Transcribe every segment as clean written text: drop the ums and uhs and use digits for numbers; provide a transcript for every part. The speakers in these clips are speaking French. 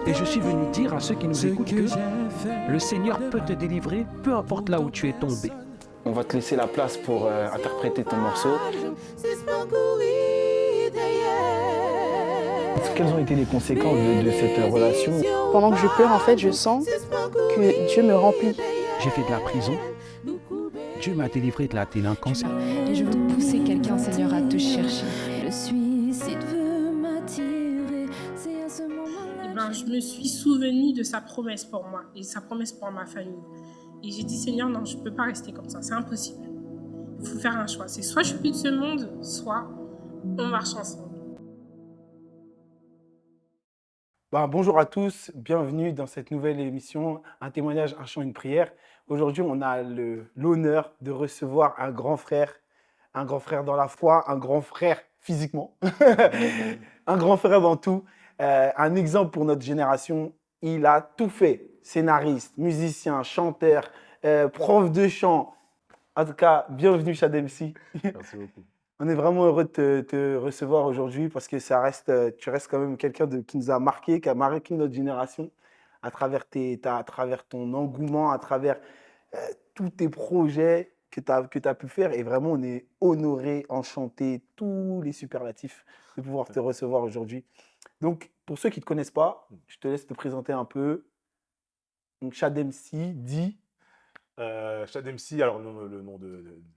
Et je suis venu dire à ceux qui nous écoutent que le Seigneur peut te délivrer, peu importe là où tu es tombé. On va te laisser la place pour interpréter ton morceau. Quelles ont été les conséquences de cette relation? Pendant que je pleure, en fait, je sens que Dieu me remplit. J'ai fait de la prison. Dieu m'a délivré de la délinquance. Et je veux pousser quelqu'un, Seigneur, à te chercher. Le suicide veut m'attirer, c'est à ce moment-là. Je me suis souvenue de sa promesse pour moi et sa promesse pour ma famille. Et j'ai dit, Seigneur, non, je ne peux pas rester comme ça, c'est impossible. Il faut faire un choix. C'est soit je suis plus de ce monde, soit on marche ensemble. Bonjour à tous, bienvenue dans cette nouvelle émission, un témoignage, un chant, une prière. Aujourd'hui, on a l'honneur de recevoir un grand frère dans la foi, un grand frère physiquement, un grand frère dans tout, un exemple pour notre génération. Il a tout fait, scénariste, musicien, chanteur, prof de chant. En tout cas, bienvenue Chad MC. Merci beaucoup. On est vraiment heureux de te recevoir aujourd'hui parce que tu restes quand même quelqu'un qui nous a marqué, qui a marqué notre génération à travers ton engouement, à travers tous tes projets que tu as pu faire. Et vraiment, on est honoré, enchanté, tous les superlatifs de pouvoir te recevoir aujourd'hui. Donc, pour ceux qui ne te connaissent pas, je te laisse te présenter un peu. Donc, Chad MC dit… Chad MC, alors le nom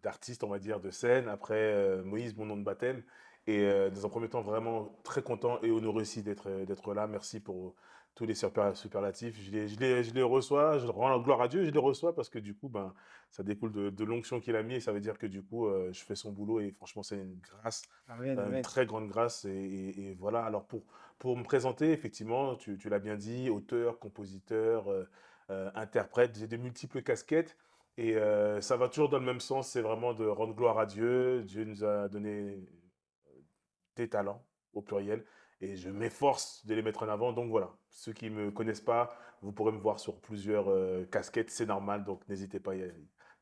d'artiste, on va dire, de scène. Après, Moïse, mon nom de baptême. Et dans un premier temps, vraiment très content et honoré aussi d'être là. Merci pour tous les superlatifs. Je les reçois, je rends la gloire à Dieu, je les reçois parce que du coup, ça découle de l'onction qu'il a mis et ça veut dire que du coup, je fais son boulot et franchement, c'est une grâce, une très grande grâce. Et voilà, alors pour me présenter, effectivement, tu l'as bien dit, auteur, compositeur, interprète, j'ai de multiples casquettes et ça va toujours dans le même sens, c'est vraiment de rendre gloire à Dieu. Dieu nous a donné des talents au pluriel et je m'efforce de les mettre en avant. Donc voilà, ceux qui ne me connaissent pas, vous pourrez me voir sur plusieurs casquettes, c'est normal, donc n'hésitez pas, il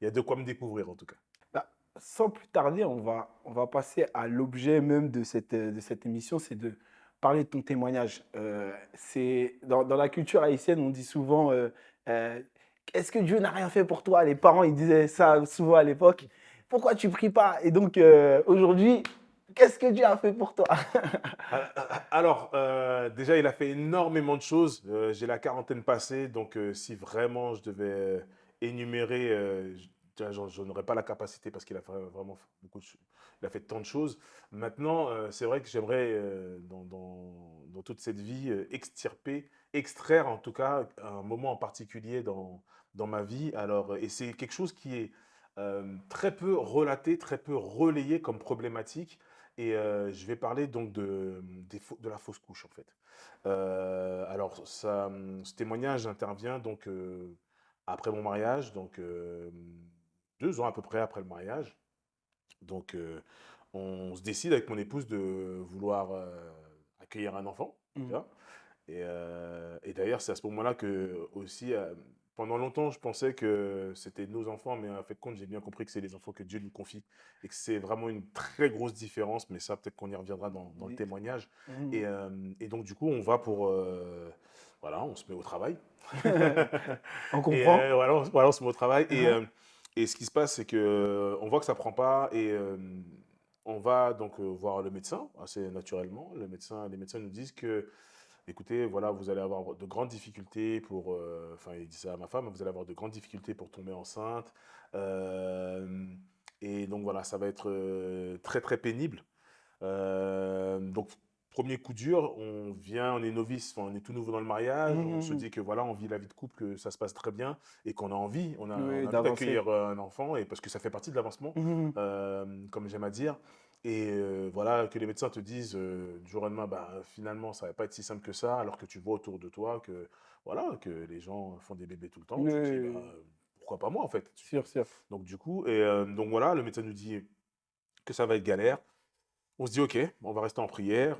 y a de quoi me découvrir en tout cas. Sans plus tarder, on va passer à l'objet même de cette émission, c'est de parler de ton témoignage. Dans la culture haïtienne, on dit souvent est-ce que Dieu n'a rien fait pour toi? Les parents, ils disaient ça souvent à l'époque. Pourquoi tu pries pas? Et donc, aujourd'hui, qu'est-ce que Dieu a fait pour toi? Alors, déjà, il a fait énormément de choses. J'ai la quarantaine passée, donc si vraiment je devais énumérer, je n'aurais pas la capacité parce qu'il a fait vraiment beaucoup de choses. Il a fait tant de choses. Maintenant, c'est vrai que j'aimerais, dans toute cette vie, extraire en tout cas un moment en particulier dans ma vie. Alors, et c'est quelque chose qui est très peu relaté, très peu relayé comme problématique. Et je vais parler donc de la fausse couche en fait. Alors, ce témoignage intervient donc après mon mariage, donc 2 ans à peu près après le mariage. Donc, on se décide avec mon épouse de vouloir accueillir un enfant. Tu vois. Et d'ailleurs, c'est à ce moment-là que aussi, pendant longtemps, je pensais que c'était nos enfants, mais en fait, compte, j'ai bien compris que c'est les enfants que Dieu nous confie et que c'est vraiment une très grosse différence. Mais ça, peut-être qu'on y reviendra dans le témoignage. Et donc, du coup, on va voilà, on se met au travail. On comprend. Et voilà, on se met au travail. Et ce qui se passe, c'est qu'on voit que ça ne prend pas et on va donc voir le médecin, assez naturellement. Les médecins nous disent que, écoutez, voilà, vous allez avoir de grandes difficultés enfin, il dit ça à ma femme, vous allez avoir de grandes difficultés pour tomber enceinte. Et donc, voilà, ça va être très, très pénible. Donc, premier coup dur, on est novice, enfin, on est tout nouveau dans le mariage, on se dit que voilà, on vit la vie de couple, que ça se passe très bien et qu'on a envie, on a envie d'accueillir un enfant et parce que ça fait partie de l'avancement, comme j'aime à dire. Et voilà, que les médecins te disent du jour au lendemain, finalement, ça ne va pas être si simple que ça, alors que tu vois autour de toi que, voilà, que les gens font des bébés tout le temps. Tu te dis, pourquoi pas moi, en fait? Sûr. Donc, du coup, donc voilà, le médecin nous dit que ça va être galère. On se dit, OK, on va rester en prière,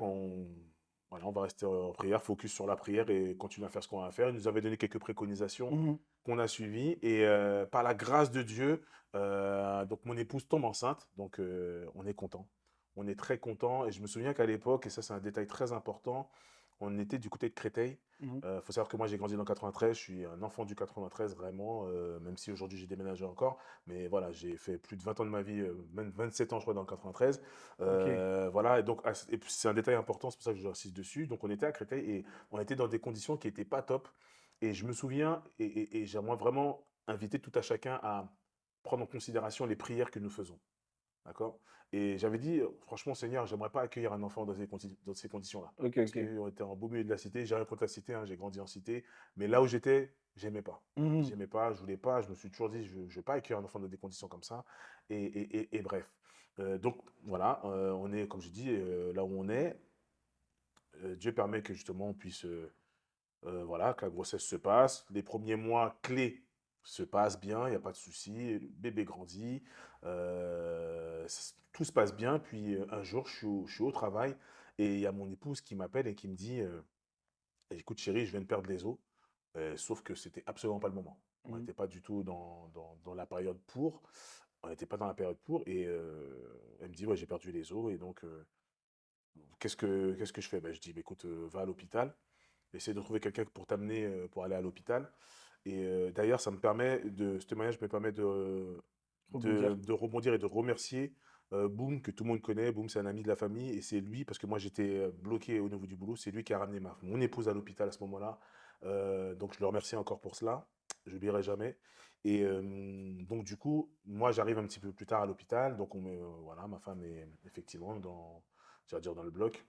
voilà, on va rester en prière, focus sur la prière et continuer à faire ce qu'on a à faire. Il nous avait donné quelques préconisations qu'on a suivies et par la grâce de Dieu, donc mon épouse tombe enceinte, donc on est content. On est très content et je me souviens qu'à l'époque, et ça c'est un détail très important, On était du côté de Créteil. Mhm. Faut savoir que moi, j'ai grandi dans le 93. Je suis un enfant du 93, vraiment, même si aujourd'hui, j'ai déménagé encore. Mais voilà, j'ai fait plus de 20 ans de ma vie, même 27 ans, je crois, dans le 93. Ok. Voilà, et donc, et puis, c'est un détail important, c'est pour ça que j'insiste dessus. Donc, on était à Créteil et on était dans des conditions qui n'étaient pas top. Et je me souviens, et j'aimerais vraiment inviter tout à chacun à prendre en considération les prières que nous faisons. D'accord? Et j'avais dit, franchement, Seigneur, j'aimerais pas accueillir un enfant dans ces conditions-là. Ok, Parce ok. qu'on était en beau milieu de la cité, j'ai rien contre la cité, hein, j'ai grandi en cité, mais là où j'étais, j'aimais pas. Mhm. J'aimais pas, je voulais pas, je me suis toujours dit, je vais pas accueillir un enfant dans des conditions comme ça. Et bref. Donc voilà, on est, comme je dis, là où on est. Dieu permet que justement on puisse, voilà, que la grossesse se passe. Les premiers mois clés se passent bien, il n'y a pas de souci. Le bébé grandit, tout se passe bien. Puis un jour, je suis au travail et il y a mon épouse qui m'appelle et qui me dit écoute, chérie, je viens de perdre les os. Sauf que c'était absolument pas le moment. On Mhm. n'était pas du tout dans la période pour. On n'était pas dans la période pour. Et elle me dit ouais, j'ai perdu les os. Et donc, qu'est-ce que je fais? Ben, je dis bah, écoute, va à l'hôpital. Essaie de trouver quelqu'un pour t'amener pour aller à l'hôpital. Et d'ailleurs, ce témoignage me permet Rebondir. de rebondir et de remercier Boom, que tout le monde connaît. Boom, c'est un ami de la famille. Et c'est lui, parce que moi j'étais bloqué au niveau du boulot, c'est lui qui a ramené mon épouse à l'hôpital à ce moment-là. Donc je le remercie encore pour cela. Je n'oublierai jamais. Et donc du coup, moi j'arrive un petit peu plus tard à l'hôpital. Donc voilà, ma femme est effectivement je vais dire dans le bloc.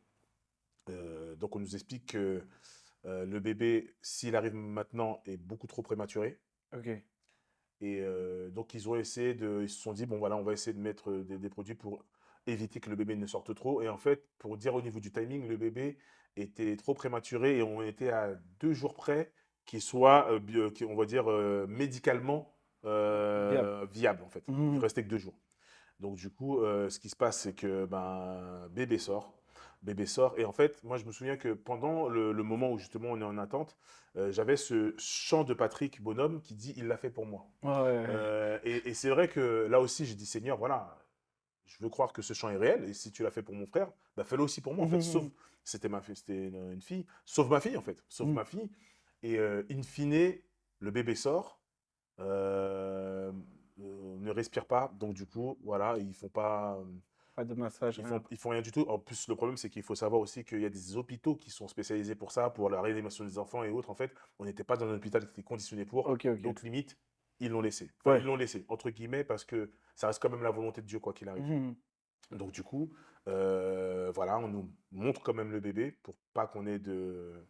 Donc on nous explique que le bébé, s'il arrive maintenant, est beaucoup trop prématuré. Ok. Et donc ils se sont dit, bon voilà, on va essayer de mettre des produits pour éviter que le bébé ne sorte trop. Et en fait, pour dire au niveau du timing, le bébé était trop prématuré et on était à 2 jours près qu'il soit, on va dire, médicalement Viable. viable en fait. Il Mhm. restait que 2 jours. Donc du coup, ce qui se passe, c'est que ben, bébé sort. Bébé sort. Et en fait, moi, je me souviens que pendant le moment où justement on est en attente, j'avais ce chant de Patrick Bonhomme qui dit, il l'a fait pour moi. Ouais, ouais, Et c'est vrai que là aussi, j'ai dit, Seigneur, voilà, je veux croire que ce chant est réel. Et si tu l'as fait pour mon frère, bah, fais-le aussi pour moi, en ouais. fait. Sauf, Mhm. c'était une fille. Sauve ma fille, en fait. Sauve Mhm. ma fille. Et in fine, le bébé sort. euh, ne respire pas. Donc, du coup, voilà, ils font pas. Pas de massage, rien. Ils font rien du tout. En plus, le problème, c'est qu'il faut savoir aussi qu'il y a des hôpitaux qui sont spécialisés pour ça, pour la réanimation des enfants et autres. En fait, on n'était pas dans un hôpital qui était conditionné pour. Ok, ok. Donc, limite, ils l'ont laissé. Enfin, ils Ouais. l'ont laissé, entre guillemets, parce que ça reste quand même la volonté de Dieu, quoi qu'il arrive. Mhm. Donc, du coup, voilà, on nous montre quand même le bébé pour pas qu'on ait de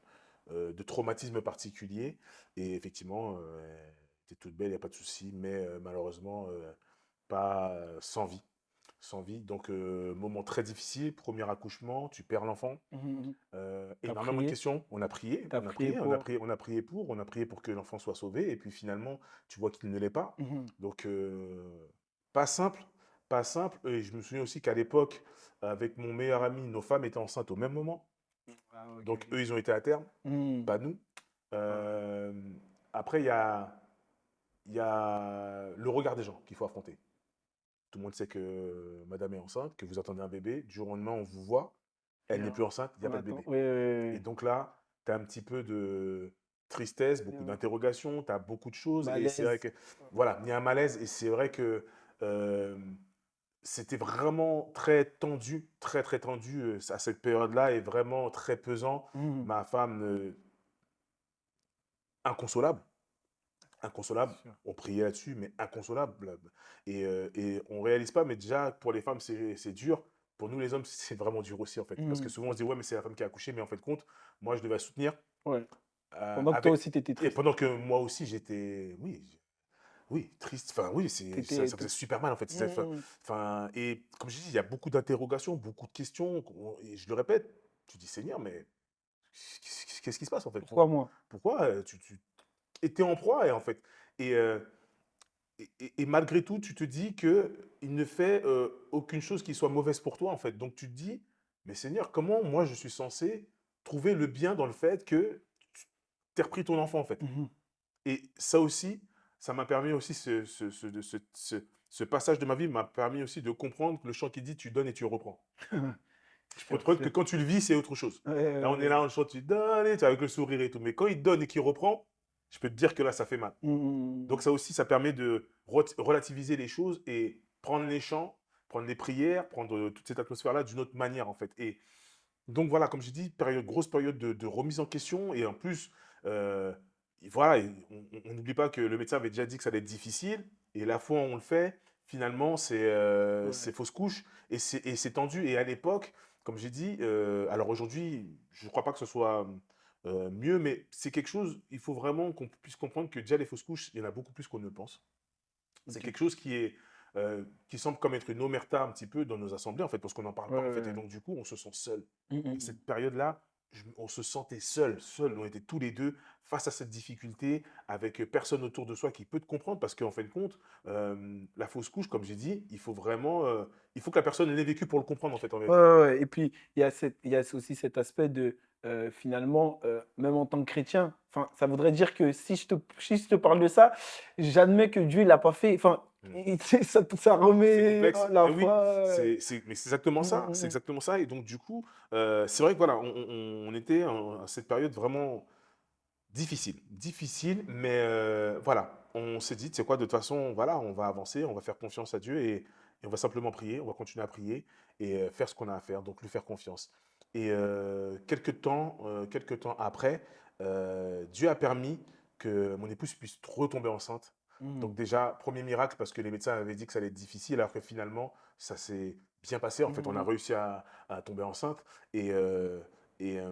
traumatisme particulier. Et effectivement, elle était toute belle, il n'y a pas de souci, mais malheureusement, pas sans vie. Sans vie. Donc, moment très difficile, premier accouchement, tu perds l'enfant. Mhm. T'as Énormément de prié. questions. On a prié, T'as on a prié prié, on a pour. prié, on a prié pour que l'enfant soit sauvé. Et puis finalement, tu vois qu'il ne l'est pas. Mhm. Donc, pas simple, pas simple. Et je me souviens aussi qu'à l'époque, avec mon meilleur ami, nos femmes étaient enceintes au même moment. Ah, ok, Donc, ok. eux, ils ont été à terme, Mhm. pas nous. Ouais. Euh, Après, il y a le regard des gens qu'il faut affronter. Tout le monde sait que madame est enceinte, que vous attendez un bébé. Du jour au lendemain, on vous voit, elle Et n'est plus enceinte, il n'y a on pas de attend. bébé. Oui, oui, Et oui. donc là, tu as un petit peu de tristesse, Oui. beaucoup d'interrogations, tu as beaucoup de choses. Et c'est vrai Malaise. que, voilà, il y a un malaise. Et c'est vrai que euh, c'était vraiment très tendu, très, très tendu à cette période-là et vraiment très pesant. Mhm. Ma femme, inconsolable. C'est Inconsolable. sûr. On priait là-dessus, mais inconsolable. Et on réalise pas, mais déjà, pour les femmes, c'est dur. Pour nous, les hommes, c'est vraiment dur aussi, en fait. Parce que Mhm. souvent, on se dit, ouais, mais c'est la femme qui a accouché, mais en fait, compte, moi, je devais la soutenir. Ouais. euh, Pendant que toi avec... aussi, t'étais Et triste. pendant que moi aussi, j'étais, oui, oui, triste. Enfin, oui, T'étais. ça faisait super mal, en fait. Mhm. Enfin, et comme je dis, il y a beaucoup d'interrogations, beaucoup de questions. Et je le répète, tu dis, Seigneur, mais qu'est-ce qui se passe, en fait? Pourquoi moi? Pourquoi tu étais en proie, et en fait. Et, et malgré tout, tu te dis que il ne fait aucune chose qui soit mauvaise pour toi, en fait. Donc tu te dis, mais Seigneur, comment moi je suis censé trouver le bien dans le fait que tu aies repris ton enfant, en fait. Mhm. Et ça aussi, ça m'a permis aussi, ce passage de ma vie m'a permis aussi de comprendre le chant qui dit, tu donnes et tu reprends. Je peux te dire que quand tu le vis, c'est autre chose. Ouais, Là, on est là, on chante, tu donnes, tu sais, avec le sourire et tout. Mais quand il donne et qu'il reprend, je peux te dire que là, ça fait mal. Donc ça aussi, ça permet de relativiser les choses et prendre les chants, prendre les prières, prendre toute cette atmosphère-là d'une autre manière, en fait. Et donc voilà, comme j'ai dit, grosse période de remise en question. Et en plus, euh, voilà, et on n'oublie pas que le médecin avait déjà dit que ça allait être difficile. Et la fois où on le fait, finalement, c'est ouais. fausse couche et c'est tendu. Et à l'époque, comme j'ai dit, alors aujourd'hui, je ne crois pas que ce soit mieux, mais c'est quelque chose, il faut vraiment qu'on puisse comprendre que déjà les fausses couches, il y en a beaucoup plus qu'on ne le pense. C'est Ok. quelque chose qui semble comme être une omerta un petit peu dans nos assemblées, en fait, parce qu'on n'en parle Ouais, pas, en ouais, fait. Et ouais. donc, du coup, on se sent seul. Mm, Et mm, cette période-là, on se sentait seul. On était tous les deux face à cette difficulté, avec personne autour de soi qui peut te comprendre, parce qu'en fin de compte, la fausse couche, comme j'ai dit, il faut que la personne l'ait vécu pour le comprendre, en fait, en Ouais, vérité. ouais, ouais. Et puis, il y a aussi cet aspect de, finalement, même en tant que chrétien, enfin, ça voudrait dire que si je te parle de ça, j'admets que Dieu, il l'a pas fait. Enfin, Mm. ça C'est remet complexe. la Et oui, foi. mais c'est exactement Mm, ça. mm, C'est mm. exactement ça. Et donc, du coup, c'est vrai que voilà, on était à cette période vraiment difficile, mais voilà, on s'est dit, c'est quoi, de toute façon, voilà, on va avancer, on va faire confiance à Dieu et on va simplement prier, on va continuer à prier et faire ce qu'on a à faire, donc lui faire confiance. Et quelques temps après, Dieu a permis que mon épouse puisse retomber enceinte. Mm, Donc déjà, premier miracle, parce que les médecins avaient dit que ça allait être difficile, alors que finalement, ça s'est bien passé. En fait, on a mm, réussi à tomber enceinte. Et, euh, et, euh,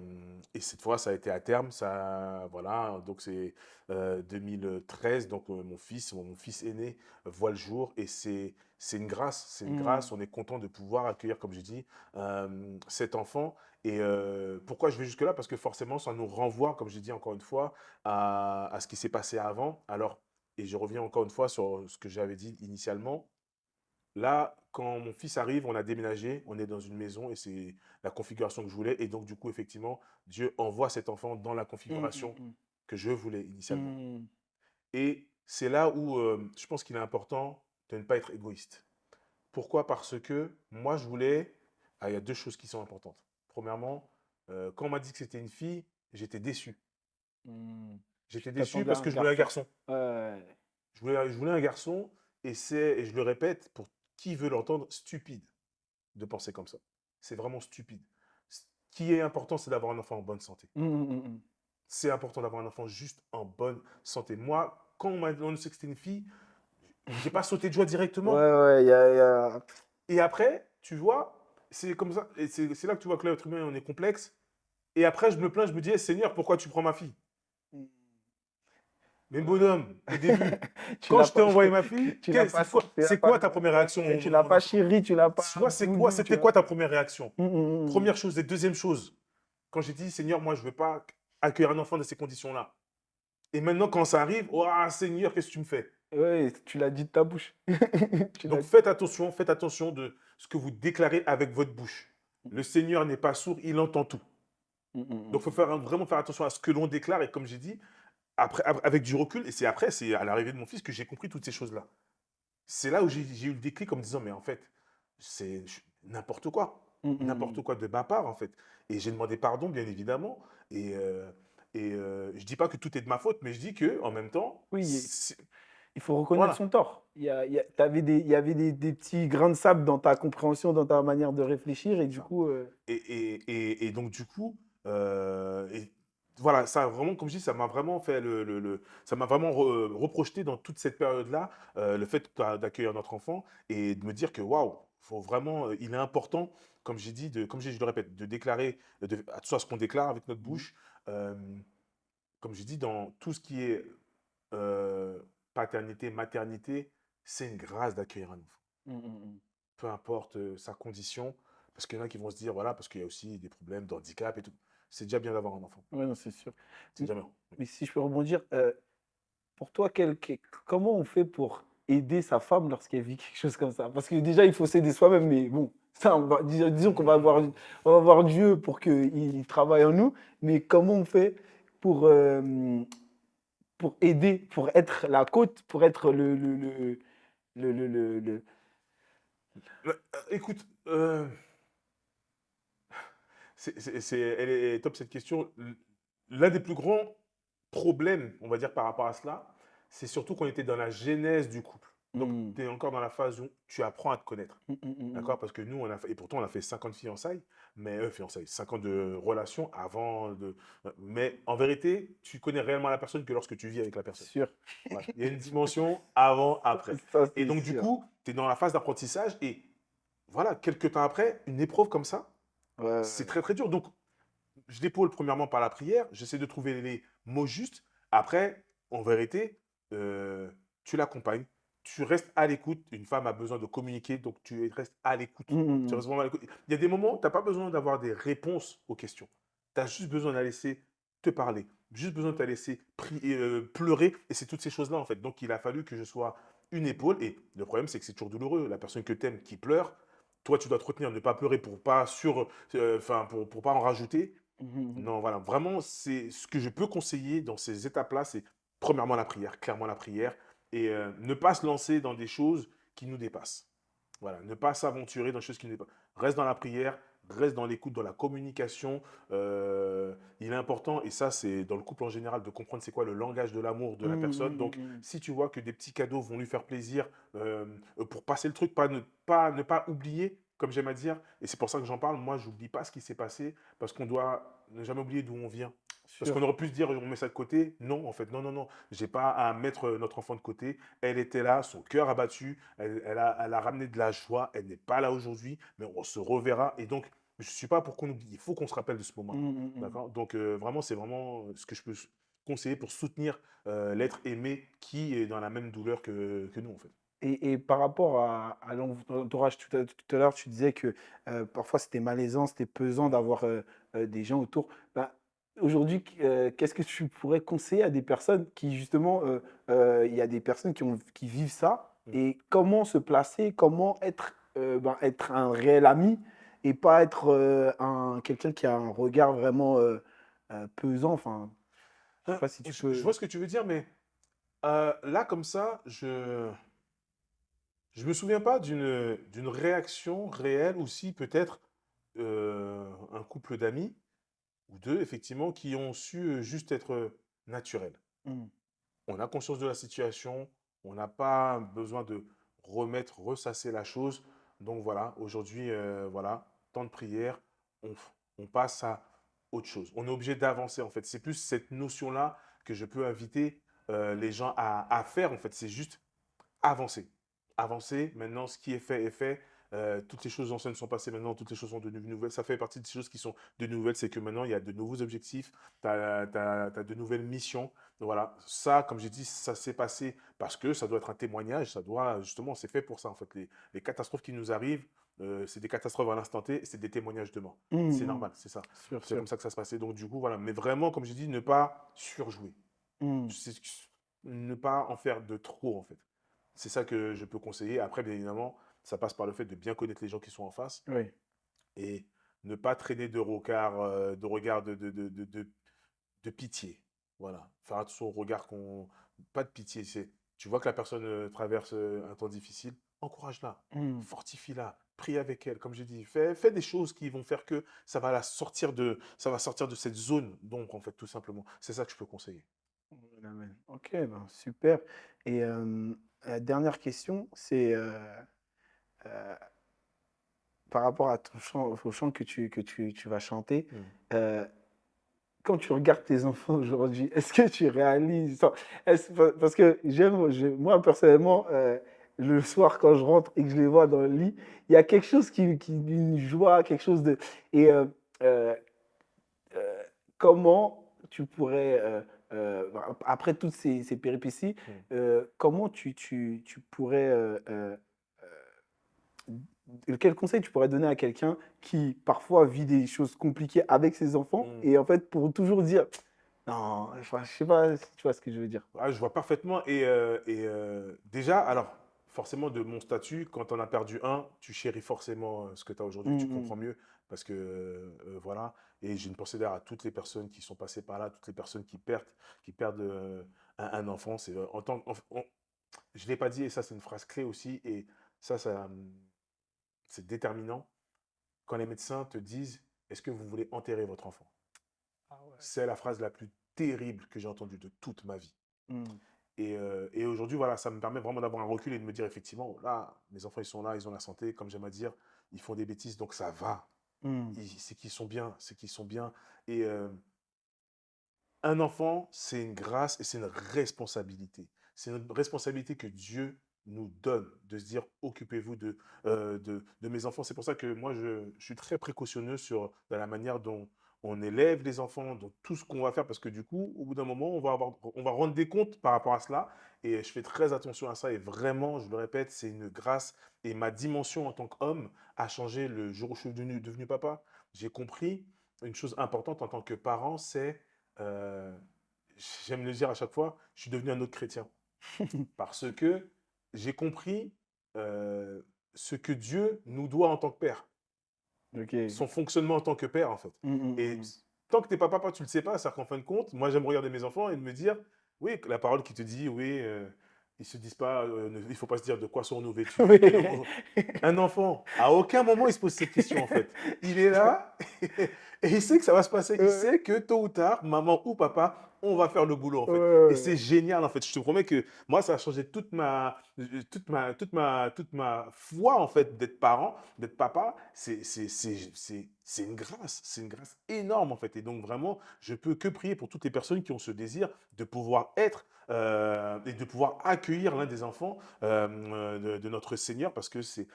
et cette fois, ça a été à terme. Ça, voilà, donc c'est 2013. Donc mon fils aîné voit le jour. Et c'est une grâce. C'est une mm, grâce. On est content de pouvoir accueillir, comme j'ai dit, cet enfant. Et pourquoi je vais jusque-là? Parce que forcément, ça nous renvoie, comme j'ai dit encore une fois, à ce qui s'est passé avant. Alors, et je reviens encore une fois sur ce que j'avais dit initialement. Là, quand mon fils arrive, on a déménagé, on est dans une maison et c'est la configuration que je voulais. Et donc, du coup, effectivement, Dieu envoie cet enfant dans la mm, configuration mm, que je voulais mm, initialement. mm. Et c'est là où je pense qu'il est important de ne pas être égoïste. Pourquoi? Parce que moi, je voulais. Ah, il y a deux choses qui sont importantes. Premièrement, quand on m'a dit que c'était une fille, j'étais déçu. Mm. Tu J'étais déçu t'attendais à parce un que je voulais un garçon. garçon. Ouais. Je voulais un garçon et je le répète, pour qui veut l'entendre, stupide de penser comme ça. C'est vraiment stupide. Ce qui est important, c'est d'avoir un enfant en bonne santé. Mm, mm, mm. C'est important d'avoir un enfant juste en bonne santé. Moi, quand on m'a annoncé que c'était une fille, j'ai pas sauté de joie Ouais, directement. ouais, il y a... Et après, tu vois, c'est comme ça. Et c'est là que tu vois que l'être humain, on est complexe. Et après, je me plains, je me dis, Eh, Seigneur, pourquoi tu prends ma fille? Mais bonhomme, au début, Tu quand l'as je t'ai pas, envoyé ma fille, tu l'as pas, c'est quoi ta première réaction, tu l'as mon pas enfant? chéri, tu l'as pas Tu vois, voulu, tu c'était l'as. quoi ta première réaction? Mm. Première chose. Et deuxième chose, quand j'ai dit, Seigneur, moi, je ne veux pas accueillir un enfant dans ces conditions-là. Et maintenant, quand ça arrive, oh Seigneur, qu'est-ce que tu me fais? Ouais, tu l'as dit de ta bouche. Tu l'as Donc dit. faites attention de ce que vous déclarez avec votre bouche. Le Seigneur n'est pas sourd, il entend tout. Donc il faut vraiment faire attention à ce que l'on déclare. Et comme j'ai dit, avec du recul, et c'est à l'arrivée de mon fils que j'ai compris toutes ces choses-là. C'est là où j'ai eu le déclic en me disant, mais en fait, n'importe quoi. N'importe quoi de ma part, en fait. Et j'ai demandé pardon, bien évidemment. Et je dis pas que tout est de ma faute, mais je dis que en même temps, Oui, il faut reconnaître voilà. son tort. Il y avait des petits grains de sable dans ta compréhension, dans ta manière de réfléchir, et du Ça. coup, Et donc, du coup, voilà, ça vraiment, comme je dis, ça m'a vraiment fait ça m'a vraiment reprojeté dans toute cette période-là, le fait d'accueillir notre enfant et de me dire que waouh, faut vraiment, il est important, comme j'ai dit, je le répète, de déclarer, à tout ça, ce qu'on déclare avec notre Mhm. bouche, euh, comme j'ai dit, dans tout ce qui est euh, paternité, maternité, c'est une grâce d'accueillir un enfant Mm. peu importe sa condition, parce qu'il y en a qui vont se dire, voilà, parce qu'il y a aussi des problèmes d'handicap et tout. C'est déjà bien d'avoir un enfant. Ouais, non, c'est sûr. C'est déjà bien. Mais si je peux rebondir, pour toi, comment on fait pour aider sa femme lorsqu'elle vit quelque chose comme ça? Parce que déjà, il faut s'aider soi-même, mais bon, ça, disons qu'on on va voir Dieu pour qu'il travaille en nous, mais comment on fait pour, pour aider, pour être la côte, pour être Écoute, Elle est top cette question. L'un des plus grands problèmes, on va dire, par rapport à cela, c'est surtout qu'on était dans la genèse du couple. Donc, Mm. tu es encore dans la phase où tu apprends à te connaître. Mm, mm, mm, D'accord? Parce que nous, et pourtant, on a fait 5 ans de fiançailles, 5 ans de relation avant de. Mais en vérité, tu connais réellement la personne que lorsque tu vis avec la personne. sûr. Voilà. Il y a une dimension avant, après. Ça, Et c'est donc, du sûr. coup, tu es dans la phase d'apprentissage et voilà, quelques temps après, une épreuve comme ça, Ouais, c'est très, très dur. Donc, je l'épaule premièrement par la prière, j'essaie de trouver les mots justes. Après, en vérité, euh, tu l'accompagnes, tu restes à l'écoute. Une femme a besoin de communiquer, donc tu restes à l'écoute. mm, mm, Tu mm. restes vraiment à l'écoute. Il y a des moments où tu n'as pas besoin d'avoir des réponses aux questions. Tu as juste besoin de la laisser te parler, juste besoin de la laisser pleurer. Et c'est toutes ces choses-là, en fait. Donc, il a fallu que je sois une épaule. Et le problème, c'est que c'est toujours douloureux. La personne que tu aimes qui pleure, toi, tu dois te retenir, ne pas pleurer pour pas pour pas en rajouter. Mm, mm, mm. Non, voilà, vraiment, c'est ce que je peux conseiller dans ces étapes-là, c'est premièrement la prière, clairement la prière, et ne pas se lancer dans des choses qui nous dépassent. Voilà, ne pas s'aventurer dans des choses qui nous dépassent. Reste dans la prière, reste dans l'écoute, dans la communication. Il est important, et ça, c'est dans le couple en général, de comprendre c'est quoi le langage de l'amour de la Mm, personne. mm, Donc, mm, si tu vois que des petits cadeaux vont lui faire plaisir pour passer le truc, ne pas oublier, comme j'aime à dire, et c'est pour ça que j'en parle, moi, j'oublie pas ce qui s'est passé, parce qu'on doit ne jamais oublier d'où on vient. Parce qu'on sûr. aurait pu se dire, on met ça de côté. Non, en fait, non, non, non. J'ai pas à mettre notre enfant de côté. Elle était là, son cœur a battu. Elle a ramené de la joie. Elle n'est pas là aujourd'hui, mais on se reverra. Et donc, je ne suis pas pour qu'on oublie. Il faut qu'on se rappelle de ce moment-là. Mm, mm, mm. D'accord? Donc, vraiment, c'est vraiment ce que je peux conseiller pour soutenir l'être aimé qui est dans la même douleur que nous, en fait. Et par rapport à l'entourage, tout à l'heure, tu disais que parfois c'était malaisant, c'était pesant d'avoir des gens autour. Bah, aujourd'hui, qu'est-ce que tu pourrais conseiller à des personnes qui, justement, il y a des personnes qui vivent ça, Mm. et comment se placer, comment être, être un réel ami et pas être quelqu'un qui a un regard vraiment pesant. Enfin, je sais pas si tu Je peux. vois ce que tu veux dire, mais là, comme ça, je me souviens pas d'une réaction réelle ou si peut-être un couple d'amis ou deux, effectivement, qui ont su juste être naturels. Mm, On a conscience de la situation, on n'a pas besoin de ressasser la chose. Donc voilà, aujourd'hui, voilà, temps de prière, on passe à autre chose. On est obligé d'avancer, en fait. C'est plus cette notion-là que je peux inviter les gens à faire, en fait. C'est juste avancer. Avancer, maintenant, ce qui est fait est fait. Toutes les choses anciennes sont passées maintenant, toutes les choses sont devenues nouvelles. Ça fait partie des choses qui sont de nouvelles, c'est que maintenant, il y a de nouveaux objectifs, tu as, de nouvelles missions. Voilà, ça, comme j'ai dit, ça s'est passé parce que ça doit être un témoignage, ça doit, justement, c'est fait pour ça, en fait. Les catastrophes qui nous arrivent, c'est des catastrophes à l'instant T, c'est des témoignages de mort. mm, C'est mm. normal, c'est ça. Sûr, C'est sûr. comme ça que ça se passait. Donc, du coup, voilà. Mais vraiment, comme j'ai dit, ne pas surjouer. Mm. Ne pas en faire de trop, en fait. C'est ça que je peux conseiller. Après, bien évidemment, ça passe par le fait de bien connaître les gens qui sont en face Oui. et ne pas traîner de regard de pitié. Voilà. Faire attention au regard qu'on. Pas de pitié. Tu vois que la personne traverse un temps difficile, encourage-la, Mm. fortifie-la, prie avec elle. Comme j'ai dit, fais des choses qui vont faire que ça va sortir de cette zone d'ombre, en fait, tout simplement. C'est ça que je peux conseiller. Amen. Ok, ben, super. Et la dernière question, c'est euh, par rapport à ton chant, au chant que tu vas chanter. Mm. euh, Quand tu regardes tes enfants aujourd'hui, est-ce que tu réalises, enfin, parce que moi personnellement, le soir quand je rentre et que je les vois dans le lit, il y a quelque chose une joie, quelque chose de. Et euh, euh, comment tu pourrais, après toutes ces péripéties, Mm. comment tu pourrais, quel conseil tu pourrais donner à quelqu'un qui parfois vit des choses compliquées avec ses enfants, Mm. et en fait pour toujours dire non, enfin, je sais pas si tu vois ce que je veux dire. Ah, je vois parfaitement. Et déjà, alors, forcément, de mon statut, quand on a perdu un, tu chéris forcément ce que tu as aujourd'hui. Tu Mm, comprends mieux parce que, voilà. Et j'ai une pensée d'ailleurs à toutes les personnes qui sont passées par là, toutes les personnes qui perdent un enfant. Je ne l'ai pas dit, et ça, c'est une phrase clé aussi. Et ça, c'est déterminant. Quand les médecins te disent est-ce que vous voulez enterrer votre enfant? Ah ouais. C'est la phrase la plus terrible que j'ai entendue de toute ma vie. Mm. Et aujourd'hui, voilà, ça me permet vraiment d'avoir un recul et de me dire, effectivement, là, mes enfants, ils sont là, ils ont la santé, comme j'aime à dire, ils font des bêtises, donc ça va. Mm. C'est qu'ils sont bien, c'est qu'ils sont bien. Et un enfant, c'est une grâce et c'est une responsabilité. C'est une responsabilité que Dieu nous donne de se dire, occupez-vous de mes enfants. C'est pour ça que moi, je suis très précautionneux dans la manière dont on élève les enfants, dans tout ce qu'on va faire, parce que du coup, au bout d'un moment, on va rendre des comptes par rapport à cela. Et je fais très attention à ça. Et vraiment, je le répète, c'est une grâce. Et ma dimension en tant qu'homme a changé le jour où je suis devenu papa. J'ai compris une chose importante en tant que parent, c'est euh, j'aime le dire à chaque fois, je suis devenu un autre chrétien. Parce que j'ai compris euh, ce que Dieu nous doit en tant que père. Ok. Son fonctionnement en tant que père, en fait. Mm, mm, Et mm. tant que t'es pas papa, tu le sais pas. C'est-à-dire qu'en fin de compte, moi, j'aime regarder mes enfants et me dire, oui, la parole qui te dit, oui, ils se disent pas, il faut pas se dire de quoi sont-nous vêtus. Oui. Un enfant, à aucun moment, il se pose cette question, en fait. Il est là et il sait que ça va se passer. Il Ouais. sait que tôt ou tard, maman ou papa, on va faire le boulot, en fait. Ouais, Et c'est génial, en fait. Je te promets que moi, ça a changé toute ma foi, en fait, d'être parent, d'être papa. C'est une grâce. C'est une grâce énorme, en fait. Et donc, vraiment, je peux que prier pour toutes les personnes qui ont ce désir de pouvoir être et de pouvoir accueillir l'un des enfants de notre Seigneur, parce que c'est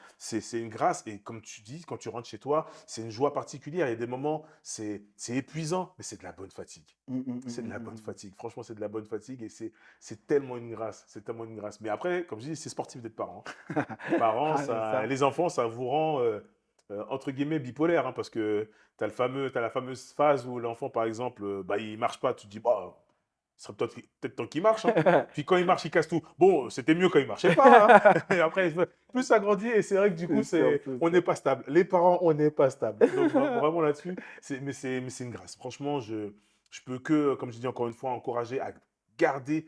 une grâce. Et comme tu dis, quand tu rentres chez toi, c'est une joie particulière. Il y a des moments, c'est épuisant, mais c'est de la bonne fatigue. Mm, mm, mm, C'est de la mm, bonne mm. fatigue. Franchement, c'est de la bonne fatigue et c'est tellement une grâce. C'est tellement une grâce. Mais après, comme je dis, c'est sportif d'être parent. Parent, Ah, mais ça. les enfants, ça vous rend, entre guillemets, bipolaire, hein, parce que tu as, la fameuse phase où l'enfant, par exemple, bah, il marche pas. Tu te dis, bah, ce serait peut-être temps qu'il marche, hein. Puis quand il marche, il casse tout. Bon, c'était mieux quand il marchait pas, hein. Et après, plus ça grandit et c'est vrai que du coup, C'est un peu on ça. n'est pas stable. Les parents, on n'est pas stable. Donc vraiment là-dessus, mais c'est une grâce. Franchement, je peux que, comme je dis encore une fois, encourager à garder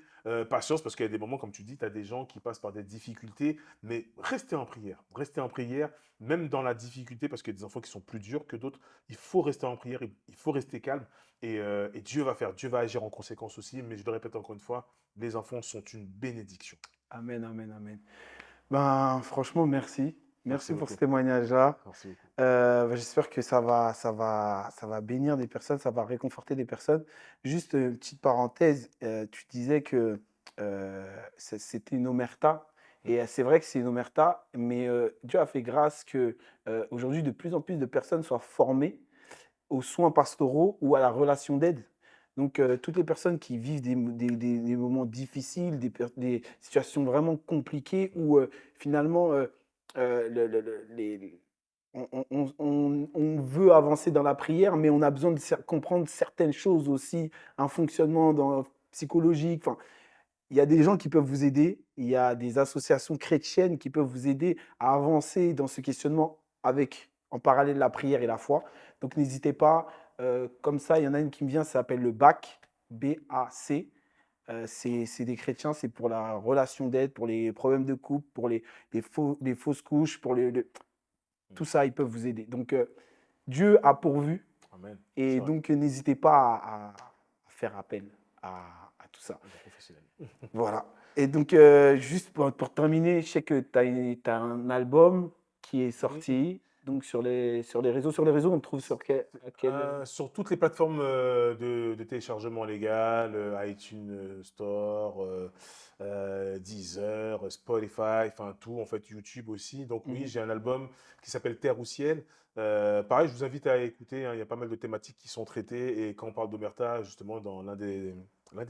patience, parce qu'il y a des moments, comme tu dis, tu as des gens qui passent par des difficultés, mais restez en prière. Restez en prière, même dans la difficulté, parce qu'il y a des enfants qui sont plus durs que d'autres. Il faut rester en prière, il faut rester calme. Et Dieu va faire, Dieu va agir en conséquence aussi. Mais je le répète encore une fois, les enfants sont une bénédiction. Amen, amen, amen. Ben, franchement, merci. Merci Merci pour ce beaucoup. témoignage-là. Merci beaucoup. Ben, j'espère que ça va bénir des personnes, ça va réconforter des personnes. Juste une petite parenthèse, tu disais que c'était une omerta. Et c'est vrai que c'est une omerta, mais Dieu a fait grâce que aujourd'hui, de plus en plus de personnes soient formées aux soins pastoraux ou à la relation d'aide. Donc, toutes les personnes qui vivent des moments difficiles, des situations vraiment compliquées où finalement on veut avancer dans la prière, mais on a besoin de comprendre certaines choses aussi, un fonctionnement psychologique. Enfin, il y a des gens qui peuvent vous aider, il y a des associations chrétiennes qui peuvent vous aider à avancer dans ce questionnement en parallèle la prière et la foi. Donc n'hésitez pas, comme ça, il y en a une qui me vient, ça s'appelle le BAC, B-A-C. C'est des chrétiens, c'est pour la relation d'aide, pour les problèmes de couple, pour les fausses couches, pour tout ça, ils peuvent vous aider. Donc Dieu a pourvu, Amen. et C'est vrai. donc n'hésitez pas à faire appel à tout ça. Des professionnels. Voilà. Et donc, juste pour terminer, je sais que tu as un album qui est sorti donc sur les réseaux. Sur les réseaux, on te trouve sur Sur toutes les plateformes de téléchargement légal, iTunes Store, Deezer, Spotify, enfin tout, en fait YouTube aussi. Donc oui, Mhm. j'ai un album qui s'appelle Terre ou Ciel. Pareil, je vous invite à écouter, hein, il y a pas mal de thématiques qui sont traitées. Et quand on parle d'Omerta, justement, dans l'un des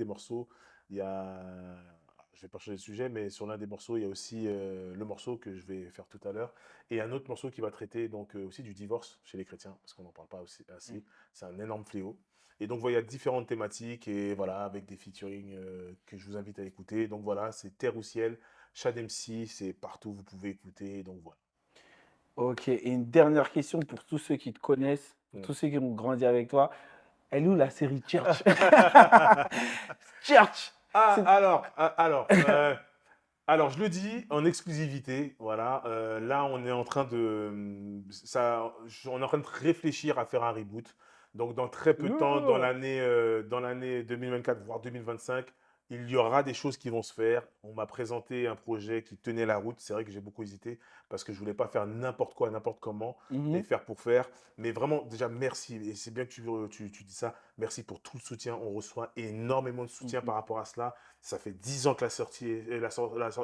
morceaux, il y a, je vais pas changer de sujet, mais sur l'un des morceaux, il y a aussi le morceau que je vais faire tout à l'heure. Et un autre morceau qui va traiter donc aussi du divorce chez les chrétiens, parce qu'on n'en parle pas aussi, assez. C'est un énorme fléau. Et donc voilà, il y a différentes thématiques et voilà, avec des featuring que je vous invite à écouter. Donc voilà, c'est Terre ou Ciel, Chad MC, c'est partout, vous pouvez écouter. Donc voilà. Ok. Et une dernière question pour tous ceux qui te connaissent, pour tous ceux qui ont grandi avec toi. Elle est où la série Church? Church! Alors, Alors, je le dis en exclusivité, voilà. Là, on est en train de, on est en train de réfléchir à faire un reboot. Donc, dans très peu de temps, Oh. dans l'année 2024, voire 2025, il y aura des choses qui vont se faire. On m'a présenté un projet qui tenait la route. C'est vrai que j'ai beaucoup hésité parce que je voulais pas faire n'importe quoi, n'importe comment et Mhm. faire pour faire. Mais vraiment, déjà, merci. Et c'est bien que tu dis ça. Merci pour tout le soutien. On reçoit énormément de soutien Mhm. par rapport à cela. Ça fait 10 ans que la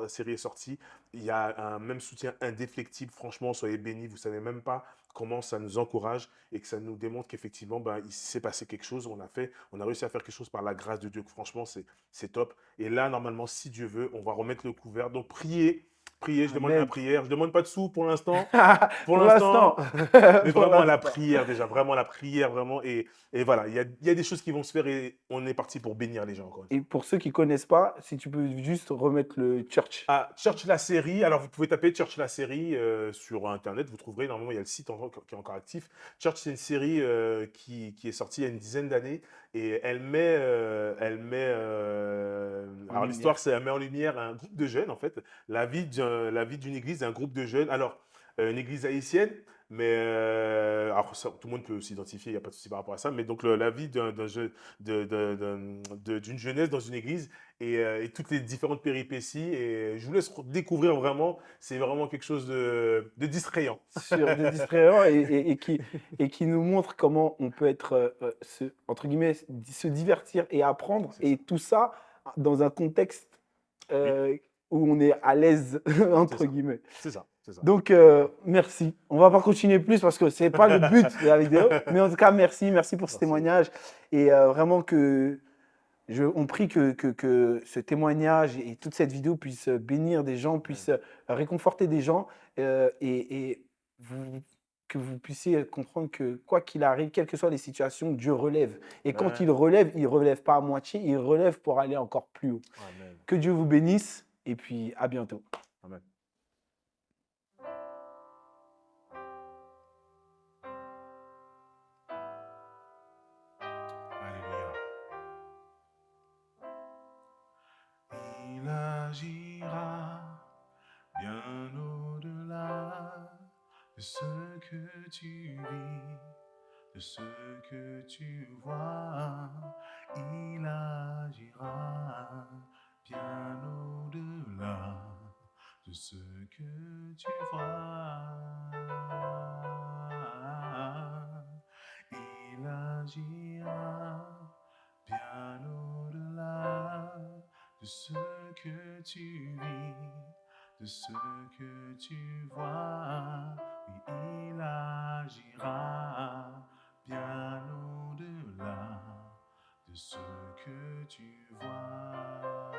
série est sortie. Il y a un même soutien indéflectible. Franchement, soyez bénis. Vous savez même pas comment ça nous encourage et que ça nous démontre qu'effectivement, ben, il s'est passé quelque chose. On a réussi à faire quelque chose par la grâce de Dieu. Franchement, c'est top. Et là, normalement, si Dieu veut, on va remettre le couvert. Donc, priez, priez. Je demande la Amen. prière. Je demande pas de sous pour l'instant. Pour Pour l'instant, l'instant. mais Pour vraiment à la l'instant. prière déjà, vraiment à la prière, vraiment. Et voilà, il y a des choses qui vont se faire et on est parti pour bénir les gens encore une Et fois. pour ceux qui connaissent pas, si tu peux juste remettre le church. Ah, Church la série, alors vous pouvez taper Church la série sur Internet, vous trouverez, normalement il y a le site qui est encore actif. Church, c'est une série qui est sortie il y a une dizaine d'années et En alors l'histoire, lumière. c'est elle met en lumière un groupe de jeunes en fait, la vie d'une église, un groupe de jeunes. Alors, une église haïtienne, mais alors tout le monde peut s'identifier, il n'y a pas de souci par rapport à ça, mais donc la vie d'une jeunesse dans une église et toutes les différentes péripéties. Et je vous laisse découvrir vraiment, c'est vraiment quelque chose de distrayant. Sur des distrayants et qui nous montre comment on peut être, entre guillemets, se divertir et apprendre. C'est ça. Et tout ça dans un contexte Oui, où on est à l'aise, c'est entre ça. guillemets. C'est ça. C'est ça. Donc, merci. On va pas Merci. continuer plus parce que c'est pas le but de la vidéo. Mais en tout cas, merci. Merci pour ce Merci. témoignage. Et vraiment on prie que ce témoignage et toute cette vidéo puisse bénir des gens, puisse réconforter des gens et que vous puissiez comprendre que quoi qu'il arrive, quelles que soient les situations, Dieu relève. Et quand Amen. il relève pas à moitié, il relève pour aller encore plus haut. Amen. Que Dieu vous bénisse et puis à bientôt. Amen. Alléluia. Il agira bien au-delà de ce que tu vis, de ce que tu vois. Il agira bien au-delà de ce que tu vois. Il agira bien au-delà de ce que tu vis, de ce que tu vois. Oui, il agira bien au-delà de ce que tu vois,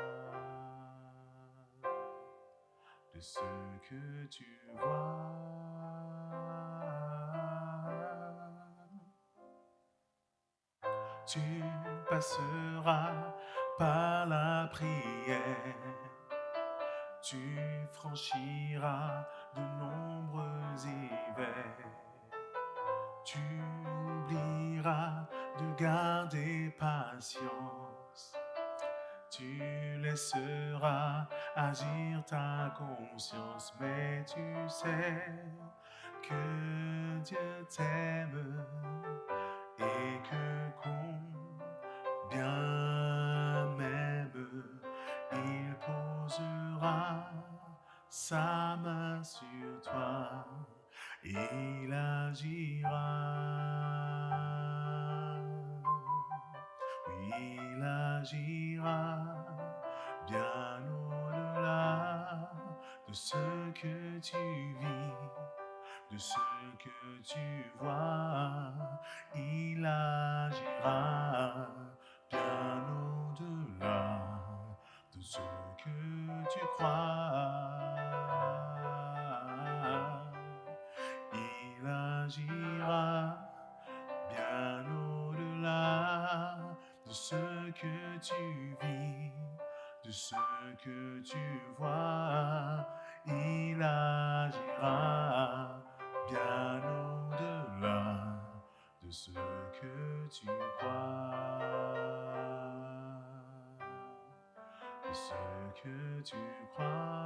de ce que tu vois. Tu passeras par la prière, tu franchiras de nombreux hivers, tu oublieras de garder patience, tu laisseras agir ta conscience, mais tu sais que Dieu t'aime et que combien même il posera sa main sur toi, il agira. Oui, il agira bien au-delà de ce que tu vis, de ce que tu vois. Il agira bien au-delà de ce que tu crois. Il agira bien au-delà de ce que tu vis, de ce que tu vois. Il agira bien au-delà de ce que tu crois, de ce que tu crois.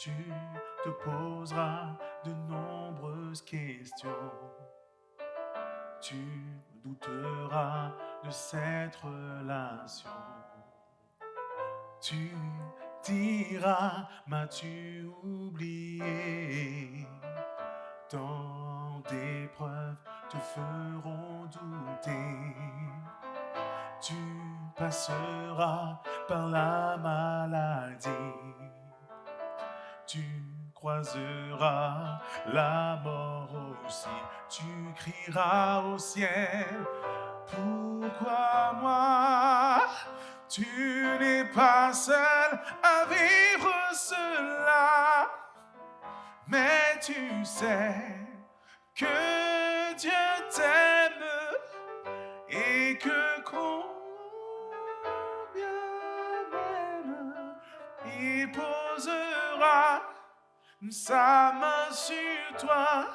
tu te poseras de nombreuses questions. Tu douteras de cette relation. Tu diras, m'as-tu oublié? Tant d'épreuves te feront douter. Tu passeras par la maladie. Tu croiseras la mort aussi. Tu crieras au ciel, pourquoi moi? Tu n'es pas seul à vivre cela, mais tu sais que Dieu t'aime et que combien même il posera sa main sur toi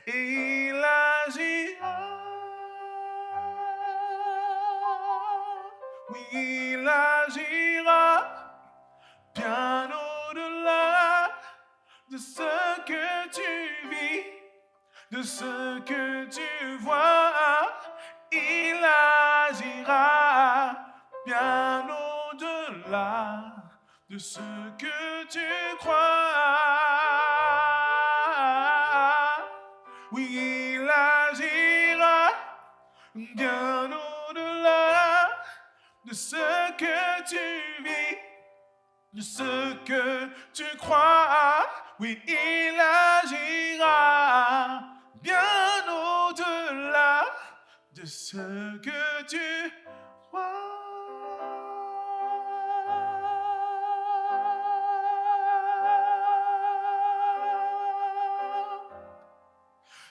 et il agira. Oui, il agira bien au-delà de ce que tu vis, de ce que tu vois. Il agira bien au-delà de ce que tu crois. Oui, il agira bien au-delà de ce que tu vis, de ce que tu crois. Oui, il agira bien au-delà de ce que tu crois.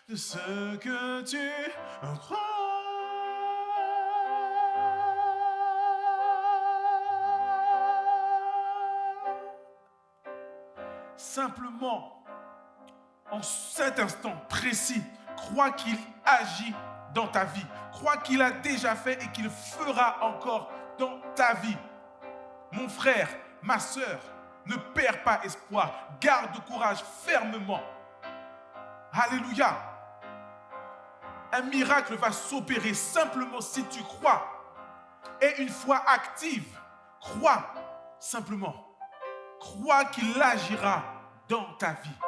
De ce que tu crois. Simplement, en cet instant précis, crois qu'il agit dans ta vie. Crois qu'il a déjà fait et qu'il fera encore dans ta vie. Mon frère, ma sœur, ne perds pas espoir. Garde courage fermement. Alléluia. Un miracle va s'opérer simplement si tu crois. Et une foi active, crois simplement. Crois qu'il agira dans ta vie.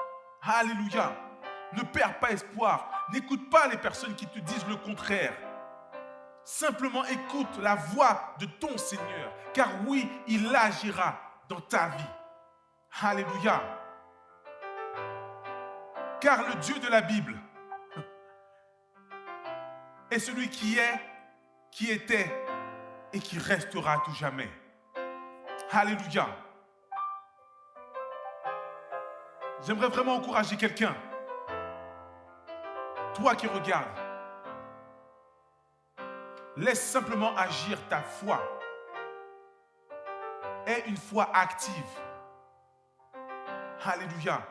Alléluia. Ne perds pas espoir. N'écoute pas les personnes qui te disent le contraire. Simplement écoute la voix de ton Seigneur. Car oui, il agira dans ta vie. Alléluia. Car le Dieu de la Bible est celui qui est, qui était et qui restera à tout jamais. Alléluia. J'aimerais vraiment encourager quelqu'un. Toi qui regardes, laisse simplement agir ta foi. Aie une foi active. Alléluia.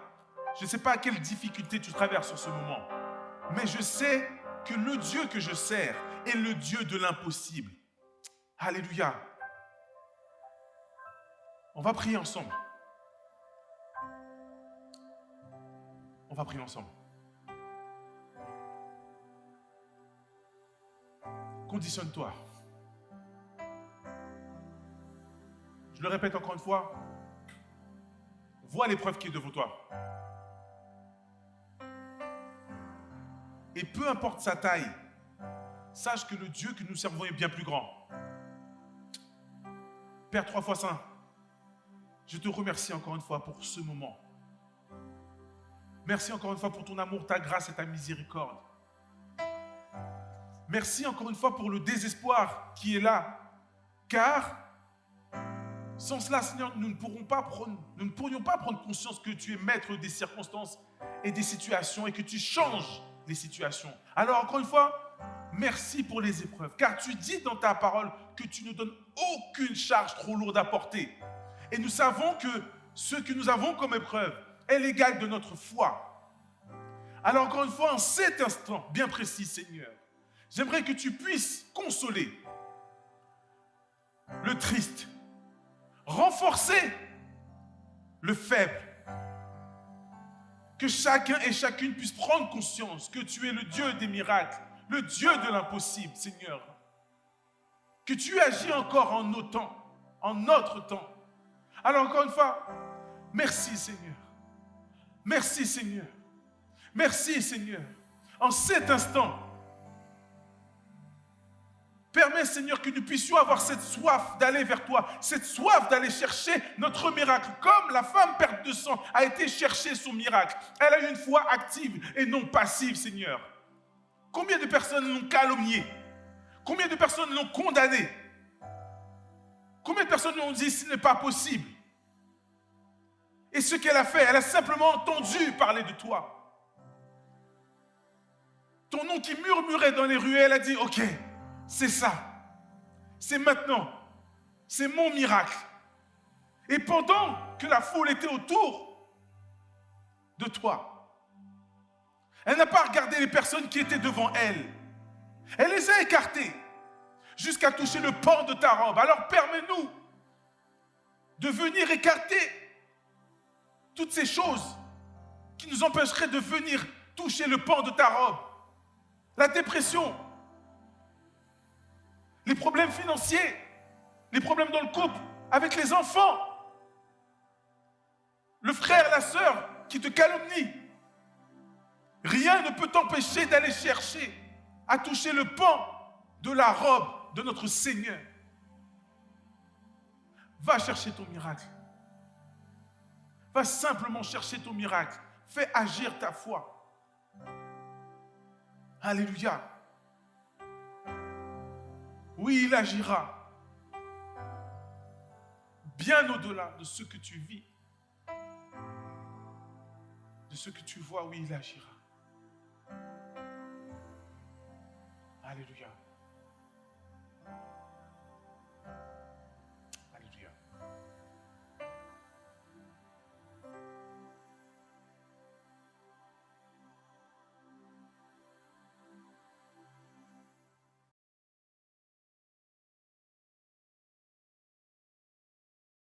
Je ne sais pas quelle difficulté tu traverses en ce moment, mais je sais que le Dieu que je sers est le Dieu de l'impossible. Alléluia. On va prier ensemble. On va prier ensemble. Conditionne-toi. Je le répète encore une fois. Vois l'épreuve qui est devant toi. Et peu importe sa taille, sache que le Dieu que nous servons est bien plus grand. Père 3 fois Saint, je te remercie encore une fois pour ce moment. Merci encore une fois pour ton amour, ta grâce et ta miséricorde. Merci encore une fois pour le désespoir qui est là. Car sans cela, Seigneur, nous ne pourrions pas prendre conscience que tu es maître des circonstances et des situations et que tu changes les situations. Alors encore une fois, merci pour les épreuves. Car tu dis dans ta parole que tu ne donnes aucune charge trop lourde à porter. Et nous savons que ce que nous avons comme épreuve est l'égal de notre foi. Alors encore une fois, en cet instant bien précis, Seigneur, j'aimerais que tu puisses consoler le triste, renforcer le faible Que chacun et chacune puisse prendre conscience que tu es le Dieu des miracles, le Dieu de l'impossible, Seigneur. Que tu agis encore en nos temps, en notre temps. Alors encore une fois, merci Seigneur. Merci Seigneur. Merci Seigneur. En cet instant, permets Seigneur que nous puissions avoir cette soif d'aller vers toi, cette soif d'aller chercher notre miracle, comme la femme perte de sang a été chercher son miracle. Elle a eu une foi active et non passive, Seigneur. Combien de personnes l'ont calomnié? Combien de personnes l'ont condamné? Combien de personnes l'ont dit ce n'est pas possible? Et ce qu'elle a fait, elle a simplement entendu parler de toi. Ton nom qui murmurait dans les rues, elle a dit, ok, c'est ça, c'est maintenant, c'est mon miracle. Et pendant que la foule était autour de toi, elle n'a pas regardé les personnes qui étaient devant elle. Elle les a écartées jusqu'à toucher le pan de ta robe. Alors permets-nous de venir écarter toutes ces choses qui nous empêcheraient de venir toucher le pan de ta robe. La dépression, les problèmes financiers, les problèmes dans le couple, avec les enfants, le frère, la sœur qui te calomnie. Rien ne peut t'empêcher d'aller chercher à toucher le pan de la robe de notre Seigneur. Va chercher ton miracle. Va simplement chercher ton miracle. Fais agir ta foi. Alléluia. Oui, il agira. Bien au-delà de ce que tu vis, de ce que tu vois, oui, il agira. Alléluia.